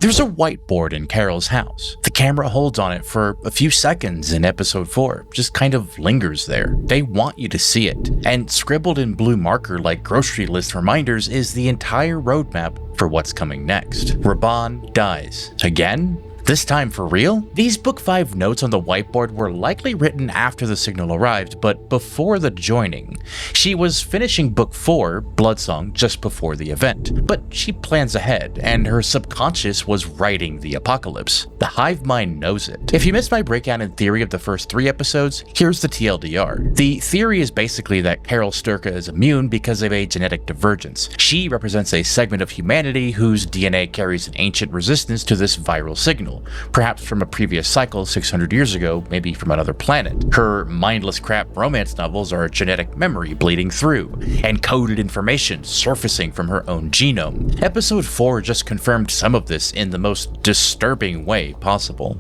There's a whiteboard in Carol's house. The camera holds on it for a few seconds in episode 4, just kind of lingers there. They want you to see it. And scribbled in blue marker like grocery list reminders is the entire roadmap for what's coming next. Raban dies. Again? This time for real? These Book 5 notes on the whiteboard were likely written after the signal arrived, but before the joining. She was finishing Book 4, Bloodsong, just before the event, but she plans ahead, and her subconscious was writing the apocalypse. The Hive Mind knows it. If you missed my breakdown in theory of the first 3 episodes, here's the TLDR. The theory is basically that Carol Sturka is immune because of a genetic divergence. She represents a segment of humanity whose DNA carries an ancient resistance to this viral signal. Perhaps from a previous cycle 600 years ago, maybe from another planet. Her mindless crap romance novels are genetic memory bleeding through, and coded information surfacing from her own genome. Episode 4 just confirmed some of this in the most disturbing way possible.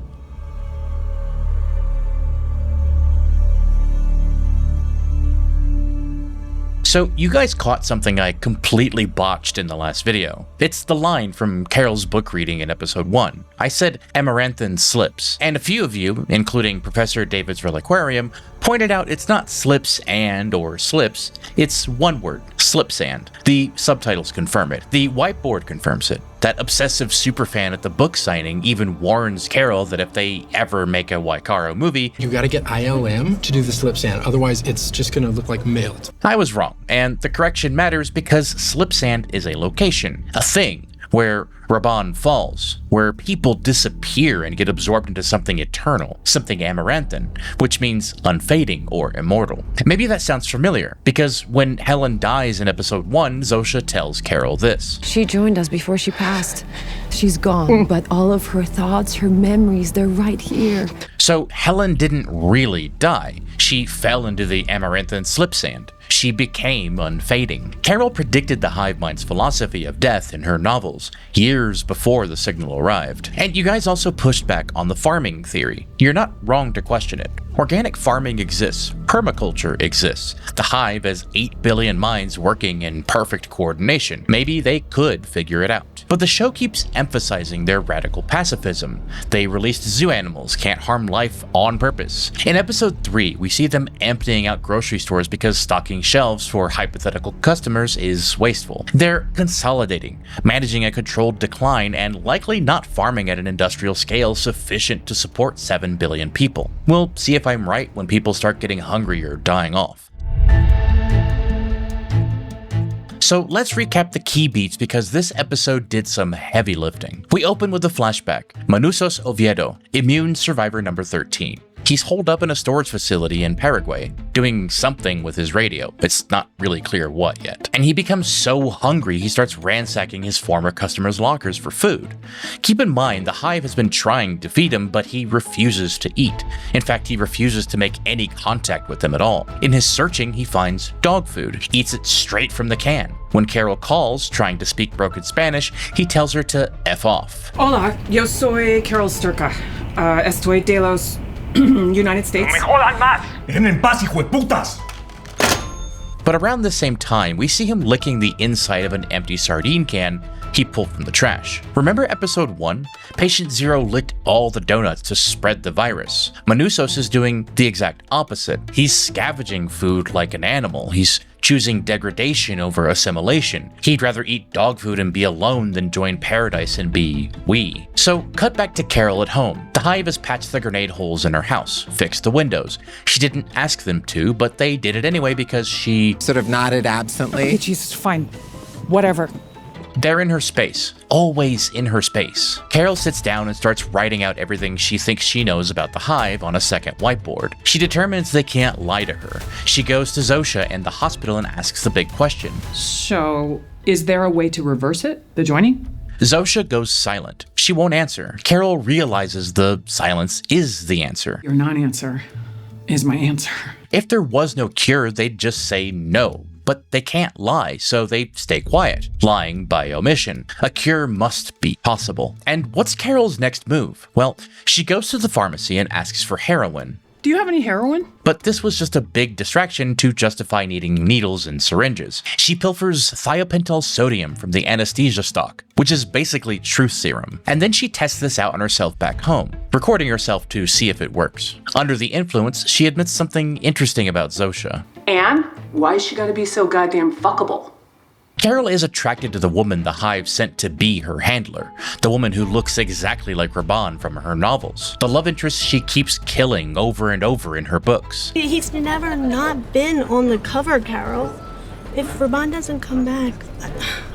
So you guys caught something I completely botched in the last video. It's the line from Carol's book reading in episode 1. I said Amaranthine Slips, and a few of you, including Professor David's Reliquarium, pointed out it's not slips and or slips, it's one word, Slipsand. The subtitles confirm it. The whiteboard confirms it. That obsessive superfan at the book signing even warns Carol that if they ever make a Wycaro movie, you gotta get ILM to do the Slipsand, otherwise it's just gonna look like mailed. I was wrong, and the correction matters because Slipsand is a location, a thing, where Raban falls, where people disappear and get absorbed into something eternal, something amaranthine, which means unfading or immortal. Maybe that sounds familiar, because when Helen dies in episode 1, Zosha tells Carol this. She joined us before she passed. She's gone, but all of her thoughts, her memories, they're right here. So Helen didn't really die. She fell into the Amaranthine Slipsand. She became unfading. Carol predicted the Hive Mind's philosophy of death in her novels, years before the signal arrived. And you guys also pushed back on the farming theory. You're not wrong to question it. Organic farming exists. Permaculture exists. The Hive has 8 billion minds working in perfect coordination. Maybe they could figure it out. But the show keeps emphasizing their radical pacifism. They released zoo animals can't harm life on purpose. In episode 3, we see them emptying out grocery stores because stocking shelves for hypothetical customers is wasteful. They're consolidating, managing a controlled decline, and likely not farming at an industrial scale sufficient to support 7 billion people. We'll see if I'm right when people start getting hungry or dying off. So let's recap the key beats because this episode did some heavy lifting. We open with a flashback. Manusos Oviedo, immune survivor number 13. He's holed up in a storage facility in Paraguay, doing something with his radio. It's not really clear what yet. And he becomes so hungry he starts ransacking his former customers' lockers for food. Keep in mind, the Hive has been trying to feed him, but he refuses to eat. In fact, he refuses to make any contact with them at all. In his searching, he finds dog food, eats it straight from the can. When Carol calls, trying to speak broken Spanish, he tells her to F off. Hola, yo soy Carol Sturka. Estoy de los United States. ¡Me jodan más! ¡Dejen en paz, hijo de putas! But around the same time, we see him licking the inside of an empty sardine can he pulled from the trash. Remember episode 1? Patient Zero licked all the donuts to spread the virus. Manusos is doing the exact opposite. He's scavenging food like an animal. He's choosing degradation over assimilation. He'd rather eat dog food and be alone than join paradise and be we. So cut back to Carol at home. The Hive has patched the grenade holes in her house, fixed the windows. She didn't ask them to, but they did it anyway because she sort of nodded absently. Okay, Jesus, fine. Whatever. They're in her space, always in her space. Carol sits down and starts writing out everything she thinks she knows about the Hive on a second whiteboard. She determines they can't lie to her. She goes to Zosha and the hospital and asks the big question. So, is there a way to reverse it? The joining? Zosha goes silent. She won't answer. Carol realizes the silence is the answer. Your non-answer is my answer. If there was no cure, they'd just say no. But they can't lie, so they stay quiet, lying by omission. A cure must be possible. And what's Carol's next move? Well, she goes to the pharmacy and asks for heroin. Do you have any heroin? But this was just a big distraction to justify needing needles and syringes. She pilfers thiopental sodium from the anesthesia stock, which is basically truth serum, and then she tests this out on herself back home, recording herself to see if it works. Under the influence, she admits something interesting about Zosha. And why is she gotta be so goddamn fuckable? Carol is attracted to the woman the Hive sent to be her handler, the woman who looks exactly like Raban from her novels, the love interest she keeps killing over and over in her books. He's never not been on the cover, Carol. If Raban doesn't come back,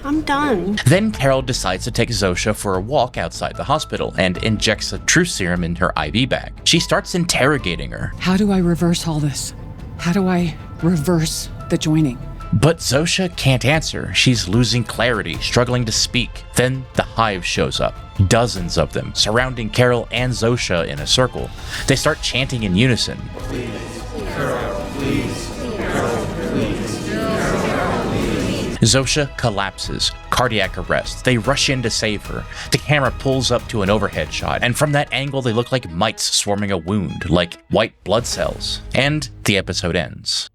I'm done. Then Carol decides to take Zosha for a walk outside the hospital and injects a truth serum in her IV bag. She starts interrogating her. How do I reverse all this? How do I reverse the joining? But Zosha can't answer. She's losing clarity, struggling to speak. Then the Hive shows up. Dozens of them, surrounding Carol and Zosha in a circle. They start chanting in unison. Please, Carol, please, Carol, please, Carol, please. Zosha collapses. Cardiac arrest. They rush in to save her. The camera pulls up to an overhead shot, and from that angle they look like mites swarming a wound, like white blood cells. And the episode ends.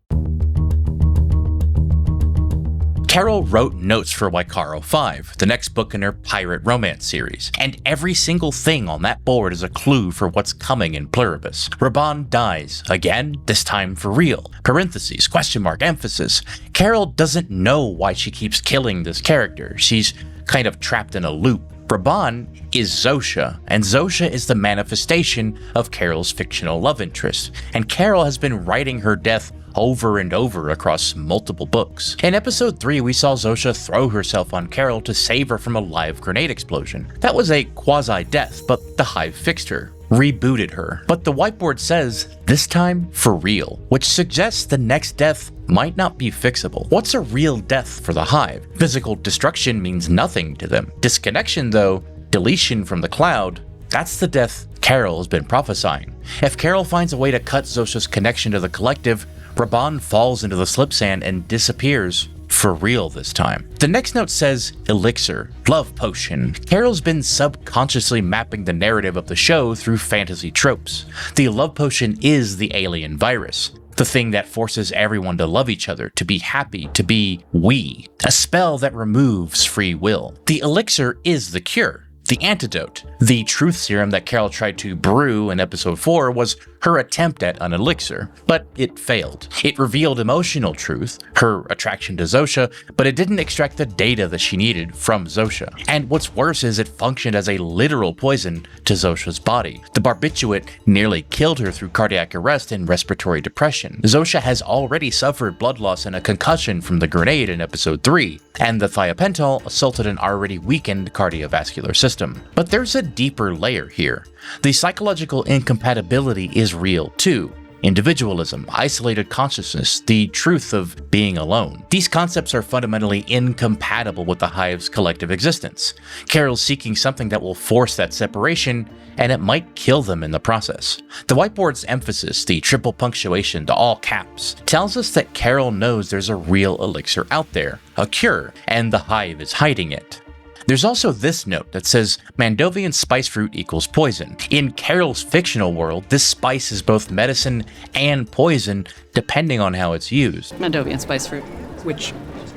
Carol wrote notes for Wycaro 5, the next book in her pirate romance series, and every single thing on that board is a clue for what's coming in Pluribus. Raban dies, again, this time for real. Parentheses, question mark, emphasis. Carol doesn't know why she keeps killing this character. She's kind of trapped in a loop. Raban is Zosha, and Zosha is the manifestation of Carol's fictional love interest, and Carol has been writing her death over and over across multiple books. In episode 3, we saw Zosha throw herself on Carol to save her from a live grenade explosion. That was a quasi-death, but the Hive fixed her, rebooted her. But the whiteboard says, this time for real, which suggests the next death might not be fixable. What's a real death for the Hive? Physical destruction means nothing to them. Disconnection, though, deletion from the cloud, that's the death Carol has been prophesying. If Carol finds a way to cut Zosha's connection to the collective, Raban falls into the slipsand and disappears for real this time. The next note says elixir, love potion. Carol's been subconsciously mapping the narrative of the show through fantasy tropes. The love potion is the alien virus, the thing that forces everyone to love each other, to be happy, to be we. A spell that removes free will. The elixir is the cure, the antidote. The truth serum that Carol tried to brew in episode 4 was her attempt at an elixir, but it failed. It revealed emotional truth, her attraction to Zosha, but it didn't extract the data that she needed from Zosha. And what's worse is it functioned as a literal poison to Zosha's body. The barbiturate nearly killed her through cardiac arrest and respiratory depression. Zosha has already suffered blood loss and a concussion from the grenade in episode 3, and the thiopental assaulted an already weakened cardiovascular system. But there's a deeper layer here. The psychological incompatibility is real too. Individualism, isolated consciousness, the truth of being alone. These concepts are fundamentally incompatible with the Hive's collective existence. Carol's seeking something that will force that separation, and it might kill them in the process. The whiteboard's emphasis, the triple punctuation, the all caps, tells us that Carol knows there's a real elixir out there, a cure, and the Hive is hiding it. There's also this note that says Mandovian spice fruit equals poison. In Carol's fictional world, this spice is both medicine and poison, depending on how it's used. Mandovian spice fruit. Which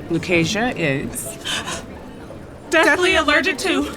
Lucasia is deathly allergic to.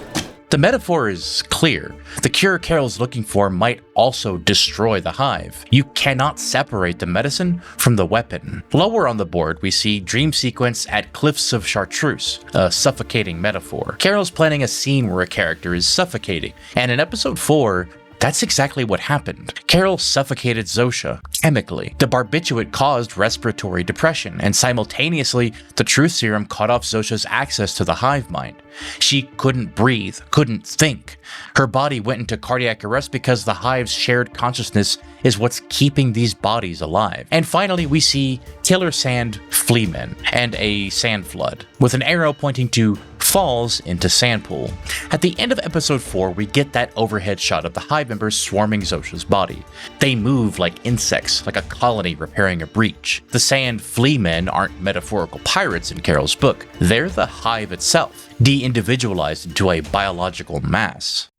The metaphor is clear. The cure Carol's looking for might also destroy the Hive. You cannot separate the medicine from the weapon. Lower on the board, we see dream sequence at Cliffs of Chartreuse, a suffocating metaphor. Carol's planning a scene where a character is suffocating, and in episode 4, that's exactly what happened. Carol suffocated Zosha chemically. The barbiturate caused respiratory depression, and simultaneously, the truth serum cut off Zosha's access to the Hive Mind. She couldn't breathe, couldn't think. Her body went into cardiac arrest because the Hive's shared consciousness is what's keeping these bodies alive. And finally, we see killer sand fleamen and a sand flood, with an arrow pointing to falls into sandpool. At the end of episode 4, we get that overhead shot of the Hive members swarming Zosha's body. They move like insects, like a colony repairing a breach. The sand flea men aren't metaphorical pirates in Carol's book. They're the Hive itself, de-individualized into a biological mass.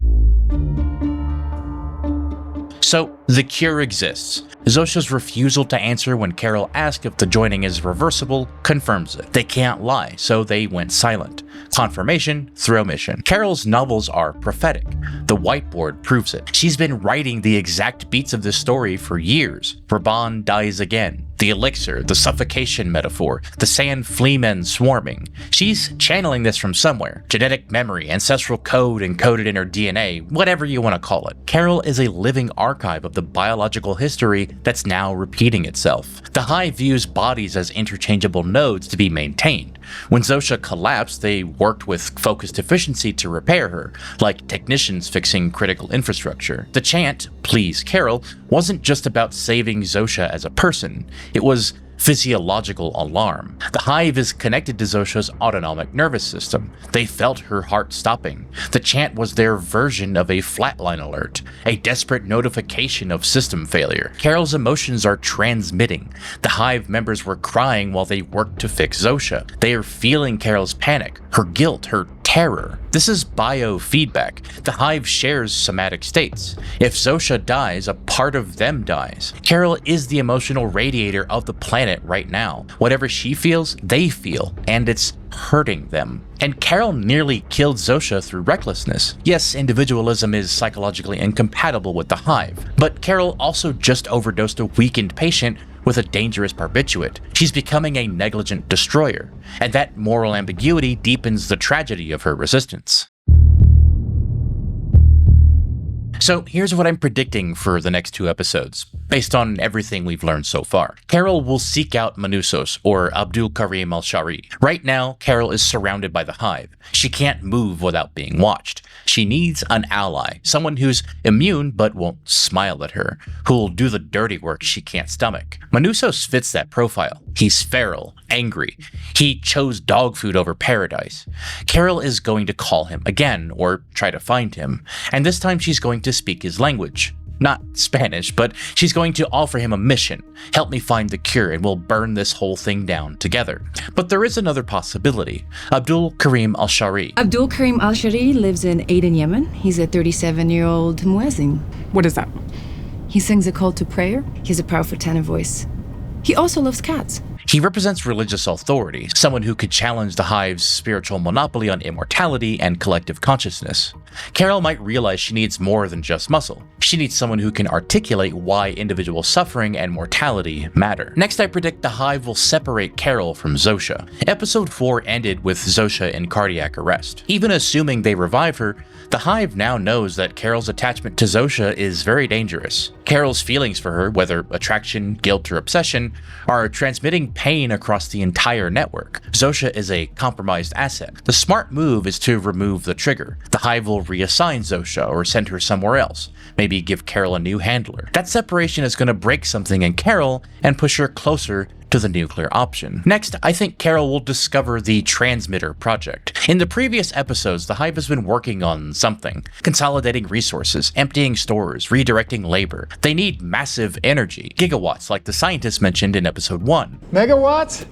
So the cure exists. Zosha's refusal to answer when Carol asked if the joining is reversible confirms it. They can't lie, so they went silent. Confirmation through omission. Carol's novels are prophetic. The Whiteboard proves it. She's been writing the exact beats of this story for years. Raban dies again. The elixir, the suffocation metaphor, the sand fleamen swarming. She's channeling this from somewhere. Genetic memory, ancestral code encoded in her DNA, whatever you want to call it. Carol is a living archive of the biological history that's now repeating itself. The Hive views bodies as interchangeable nodes to be maintained. When Zosha collapsed, they worked with focused efficiency to repair her, like technicians fixing critical infrastructure. The chant, "Please Carol," wasn't just about saving Zosha as a person. It was physiological alarm. The Hive is connected to Zosha's autonomic nervous system. They felt her heart stopping. The chant was their version of a flatline alert, a desperate notification of system failure. Carol's emotions are transmitting. The Hive members were crying while they worked to fix Zosha. They are feeling Carol's panic, her guilt, her terror. This is biofeedback. The Hive shares somatic states. If Zosha dies, a part of them dies. Carol is the emotional radiator of the planet right now. Whatever she feels, they feel, and it's hurting them. And Carol nearly killed Zosha through recklessness. Yes, individualism is psychologically incompatible with the Hive, but Carol also just overdosed a weakened patient with a dangerous barbiturate. She's becoming a negligent destroyer, and that moral ambiguity deepens the tragedy of her resistance. So here's what I'm predicting for the next 2 episodes, based on everything we've learned so far. Carol will seek out Manusos, or Abdul Karim al-Shari. Right now, Carol is surrounded by the Hive. She can't move without being watched. She needs an ally, someone who's immune but won't smile at her, who'll do the dirty work she can't stomach. Manusos fits that profile. He's feral, angry. He chose dog food over paradise. Carol is going to call him again, or try to find him, and this time she's going to speak his language. Not Spanish, but she's going to offer him a mission. Help me find the cure and we'll burn this whole thing down together. But there is another possibility. Abdul Karim al-Shari. Abdul Karim al-Shari lives in Aden, Yemen. He's a 37-year-old muezzin. What is that? He sings a call to prayer. He has a powerful tenor voice. He also loves cats. He represents religious authority, someone who could challenge the Hive's spiritual monopoly on immortality and collective consciousness. Carol might realize she needs more than just muscle. She needs someone who can articulate why individual suffering and mortality matter. Next, I predict the Hive will separate Carol from Zosha. Episode 4 ended with Zosha in cardiac arrest. Even assuming they revive her, the Hive now knows that Carol's attachment to Zosha is very dangerous. Carol's feelings for her, whether attraction, guilt, or obsession, are transmitting pain across the entire network. Zosha is a compromised asset. The smart move is to remove the trigger. The Hive will reassign Zosha or send her somewhere else, maybe give Carol a new handler. That separation is going to break something in Carol and push her closer to the nuclear option. Next, I think Carol will discover the Transmitter project. In the previous episodes, the Hive has been working on something, consolidating resources, emptying stores, redirecting labor. They need massive energy, gigawatts like the scientists mentioned in episode 1. Megawatts?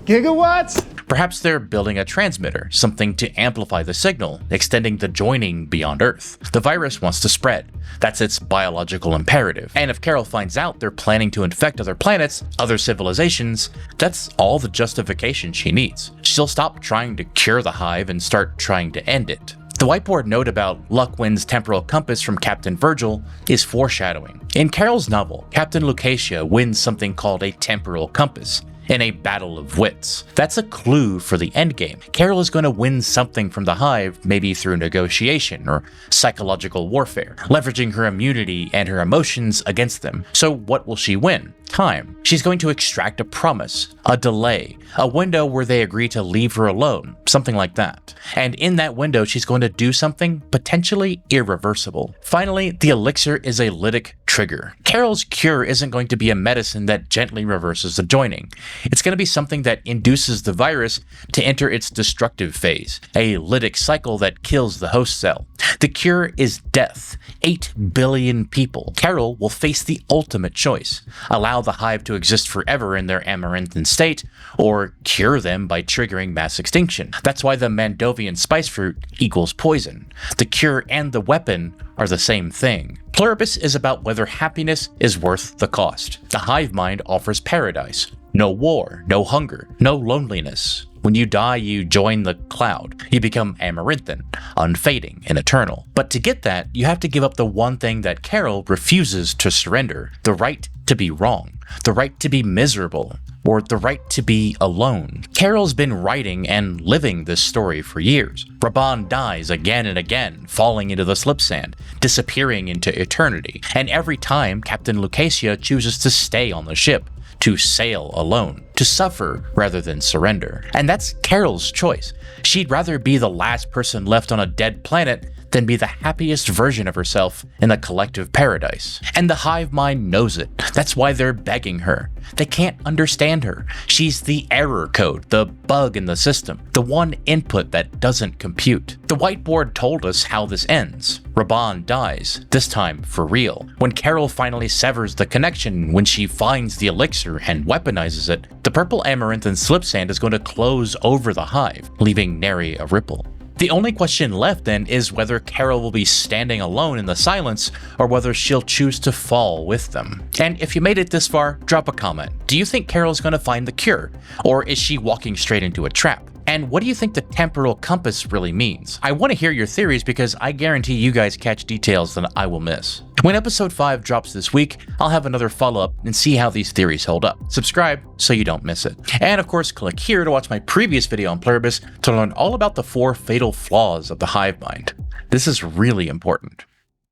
Gigawatts? Perhaps they're building a transmitter, something to amplify the signal, extending the joining beyond Earth. The virus wants to spread. That's its biological imperative. And if Carol finds out they're planning to infect other planets, other civilizations, that's all the justification she needs. She'll stop trying to cure the Hive and start trying to end it. The whiteboard note about Luckwin's temporal compass from Captain Virgil is foreshadowing. In Carol's novel, Captain Lucasia wins something called a temporal compass in a battle of wits. That's a clue for the endgame. Carol is going to win something from the Hive, maybe through negotiation or psychological warfare, leveraging her immunity and her emotions against them. So what will she win? Time. She's going to extract a promise, a delay, a window where they agree to leave her alone, something like that. And in that window, she's going to do something potentially irreversible. Finally, the elixir is a lytic trigger. Carol's cure isn't going to be a medicine that gently reverses the joining. It's going to be something that induces the virus to enter its destructive phase, a lytic cycle that kills the host cell. The cure is death. 8 billion people. Carol will face the ultimate choice. Allow the Hive to exist forever in their amaranthine state, or cure them by triggering mass extinction. That's why the Mandovian spice fruit equals poison. The cure and the weapon are the same thing. Pluribus is about whether happiness is worth the cost. The Hive Mind offers paradise. No war, no hunger, no loneliness. When you die, you join the cloud. You become amaranthine, unfading and eternal. But to get that, you have to give up the one thing that Carol refuses to surrender: the right to be wrong, the right to be miserable, or the right to be alone. Carol's been writing and living this story for years. Raban dies again and again, falling into the Slipsand, disappearing into eternity, and every time Captain Lucasia chooses to stay on the ship, to sail alone, to suffer rather than surrender. And that's Carol's choice. She'd rather be the last person left on a dead planet than be the happiest version of herself in the collective paradise. And the Hive Mind knows it. That's why they're begging her. They can't understand her. She's the error code, the bug in the system, the one input that doesn't compute. The whiteboard told us how this ends. Raban dies, this time for real. When Carol finally severs the connection, when she finds the elixir and weaponizes it, the purple Amaranthine Slipsand is going to close over the hive, leaving nary a ripple. The only question left then is whether Carol will be standing alone in the silence or whether she'll choose to fall with them. And if you made it this far, drop a comment. Do you think Carol's going to find the cure? Or is she walking straight into a trap? And what do you think the temporal compass really means? I want to hear your theories because I guarantee you guys catch details that I will miss. When episode 5 drops this week, I'll have another follow-up and see how these theories hold up. Subscribe so you don't miss it. And of course, click here to watch my previous video on Pluribus to learn all about the 4 fatal flaws of the Hive Mind. This is really important.